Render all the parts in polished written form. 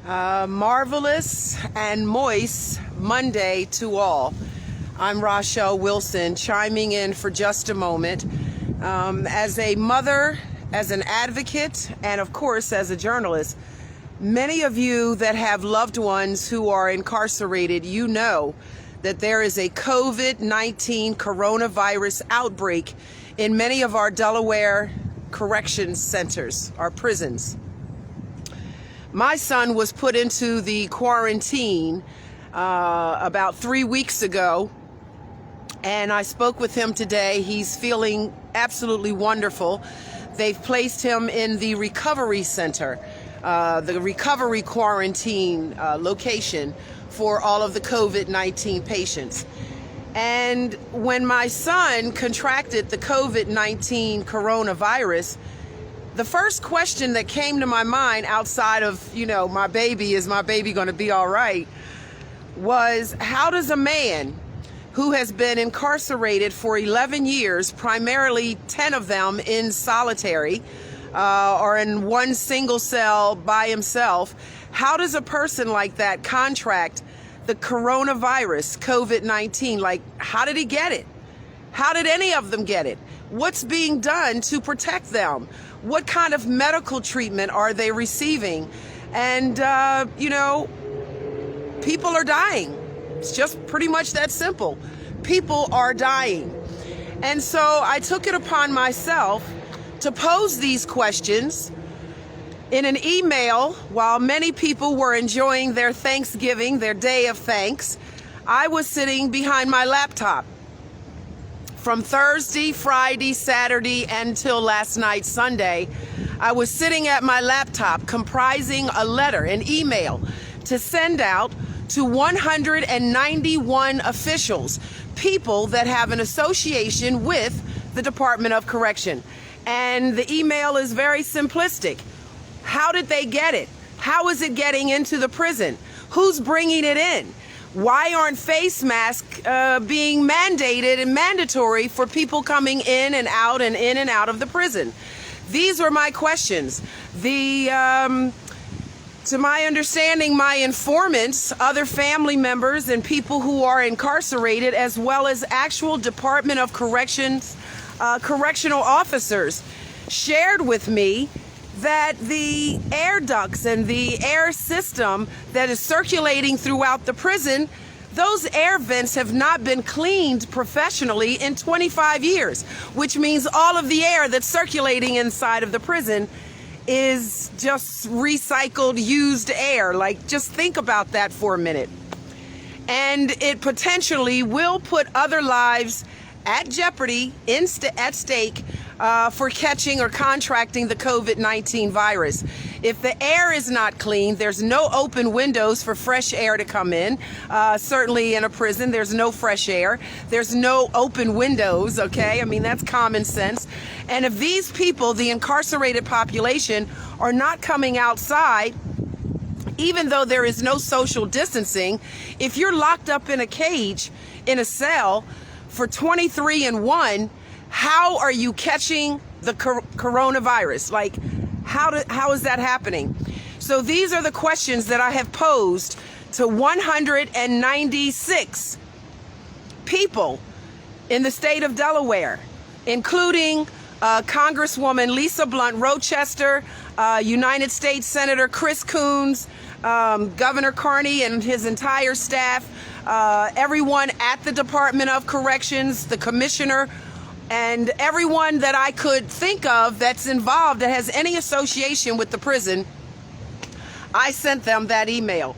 Marvelous and moist Monday to all. I'm Rachelle Wilson, chiming in for just a moment. As a mother, as an advocate, and of course as a journalist, many of you that have loved ones who are incarcerated, you know that there is a COVID-19 coronavirus outbreak in many of our Delaware corrections centers, our prisons. My son was put into the quarantine about 3 weeks ago, and I spoke with him today. He's feeling absolutely wonderful. They've placed him in the recovery center, the recovery quarantine location for all of the COVID-19 patients. And when my son contracted the COVID-19 coronavirus, the first question that came to my mind outside of, my baby, is my baby going to be all right, was how does a man who has been incarcerated for 11 years, primarily 10 of them in solitary or in one single cell by himself, how does a person like that contract the coronavirus, COVID-19? Like, how did he get it? How did any of them get it? What's being done to protect them? What kind of medical treatment are they receiving? And, people are dying. It's just pretty much that simple. People are dying. And so I took it upon myself to pose these questions in an email while many people were enjoying their Thanksgiving, their day of thanks. I was sitting behind my laptop from Thursday, Friday, Saturday, until last night, Sunday. I was sitting at my laptop comprising a letter, an email, to send out to 191 officials, people that have an association with the Department of Correction. And the email is very simplistic. How did they get it? How is it getting into the prison? Who's bringing it in? Why aren't face masks being mandated and mandatory for people coming in and out of the prison? These are my questions. To my understanding, my informants, other family members and people who are incarcerated, as well as actual Department of Corrections correctional officers, shared with me that the air ducts and the air system that is circulating throughout the prison, those air vents have not been cleaned professionally in 25 years, which means all of the air that's circulating inside of the prison is just recycled, used air. Like, just think about that for a minute. And it potentially will put other lives at jeopardy, at stake, for catching or contracting the COVID-19 virus. If the air is not clean, there's no open windows for fresh air to come in. Certainly in a prison, there's no fresh air. There's no open windows, okay? I mean, that's common sense. And if these people, the incarcerated population, are not coming outside, even though there is no social distancing, if you're locked up in a cage, in a cell, for 23-1, how are you catching the coronavirus? Like, how is that happening? So these are the questions that I have posed to 196 people in the state of Delaware, including Congresswoman Lisa Blunt Rochester, United States Senator Chris Coons, Governor Carney and his entire staff, everyone at the Department of Corrections, the commissioner, and everyone that I could think of that's involved, that has any association with the prison. I sent them that email.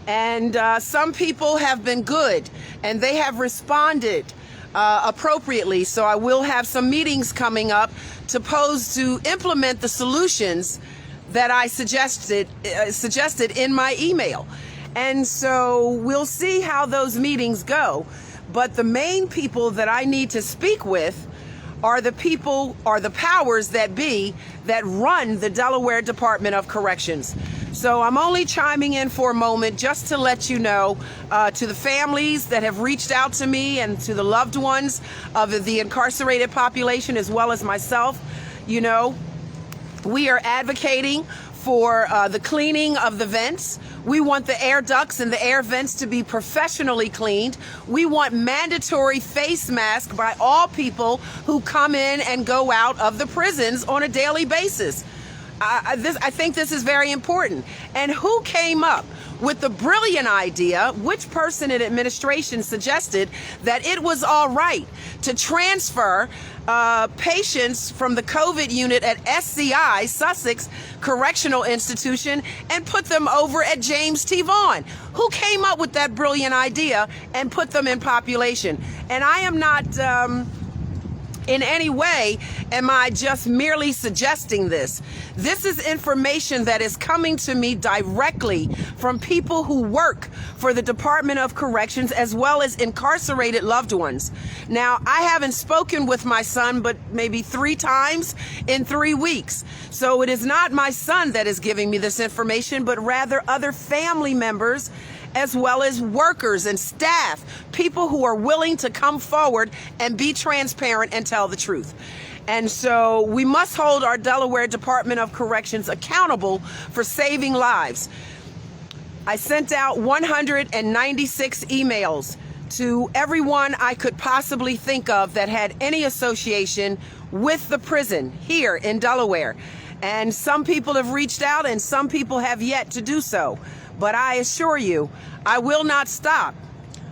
And some people have been good, and they have responded appropriately. So I will have some meetings coming up to implement the solutions that I suggested in my email. And so we'll see how those meetings go. But the main people that I need to speak with are the powers that be that run the Delaware Department of Corrections. So I'm only chiming in for a moment just to let you know, to the families that have reached out to me and to the loved ones of the incarcerated population, as well as myself, we are advocating for the cleaning of the vents. We want the air ducts and the air vents to be professionally cleaned. We want mandatory face masks by all people who come in and go out of the prisons on a daily basis. I think this is very important. And who came up with the brilliant idea, which person in administration suggested that it was all right to transfer patients from the COVID unit at SCI, Sussex Correctional Institution, and put them over at James T. Vaughan? Who came up with that brilliant idea and put them in population? And I am not in any way am I just merely suggesting this. This is information that is coming to me directly from people who work for the Department of Corrections as well as incarcerated loved ones. Now, I haven't spoken with my son but maybe 3 times in 3 weeks. So it is not my son that is giving me this information, but rather other family members as well as workers and staff, people who are willing to come forward and be transparent and tell the truth. And so we must hold our Delaware Department of Corrections accountable for saving lives. I sent out 196 emails to everyone I could possibly think of that had any association with the prison here in Delaware. And some people have reached out and some people have yet to do so. But I assure you, I will not stop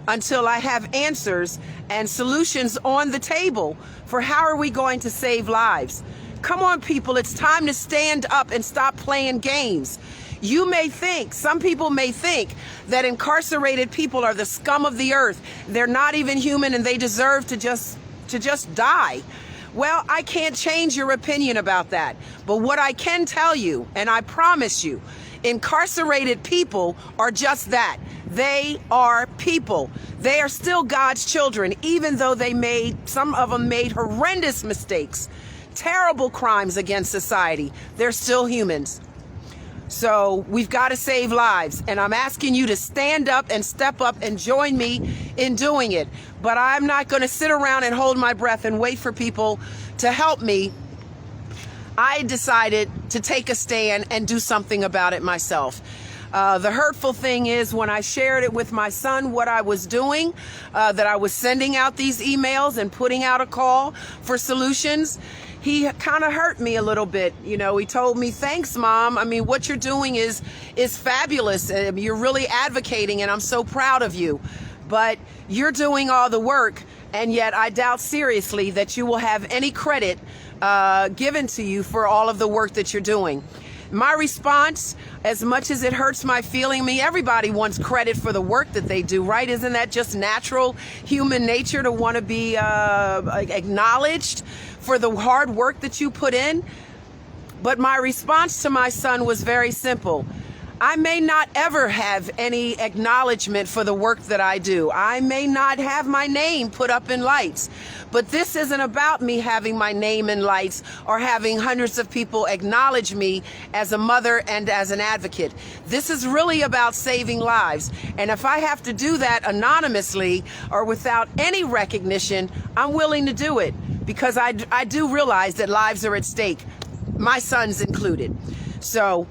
until I have answers and solutions on the table for how are we going to save lives. Come on, people, it's time to stand up and stop playing games. You may think, some people may think that incarcerated people are the scum of the earth. They're not even human and they deserve to just die. Well, I can't change your opinion about that. But what I can tell you, and I promise you, incarcerated people are just that. They are people. They are still God's children, even though some of them made horrendous mistakes, terrible crimes against society. They're still humans. So we've got to save lives. And I'm asking you to stand up and step up and join me in doing it. But I'm not going to sit around and hold my breath and wait for people to help me. I decided to take a stand and do something about it myself. The hurtful thing is when I shared it with my son, what I was doing, that I was sending out these emails and putting out a call for solutions, he kind of hurt me a little bit. You know, he told me, thanks, Mom. I mean, what you're doing is fabulous. You're really advocating and I'm so proud of you. But you're doing all the work, and yet I doubt seriously that you will have any credit given to you for all of the work that you're doing. My response, as much as it hurts my feeling, everybody wants credit for the work that they do, right? Isn't that just natural human nature to want to be acknowledged for the hard work that you put in? But my response to my son was very simple. I may not ever have any acknowledgement for the work that I do. I may not have my name put up in lights. But this isn't about me having my name in lights or having hundreds of people acknowledge me as a mother and as an advocate. This is really about saving lives. And if I have to do that anonymously or without any recognition, I'm willing to do it because I do realize that lives are at stake, my son's included. So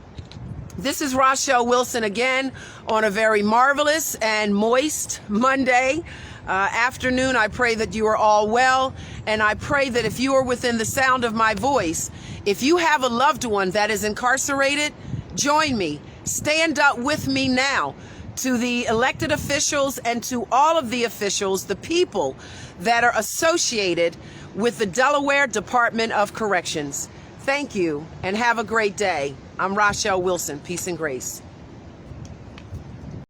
this is Rachelle Wilson again on a very marvelous and moist Monday afternoon. I pray that you are all well, and I pray that if you are within the sound of my voice, if you have a loved one that is incarcerated, join me. Stand up with me now to the elected officials and to all of the officials, the people that are associated with the Delaware Department of Corrections. Thank you and have a great day. I'm Rachelle Wilson. Peace and grace.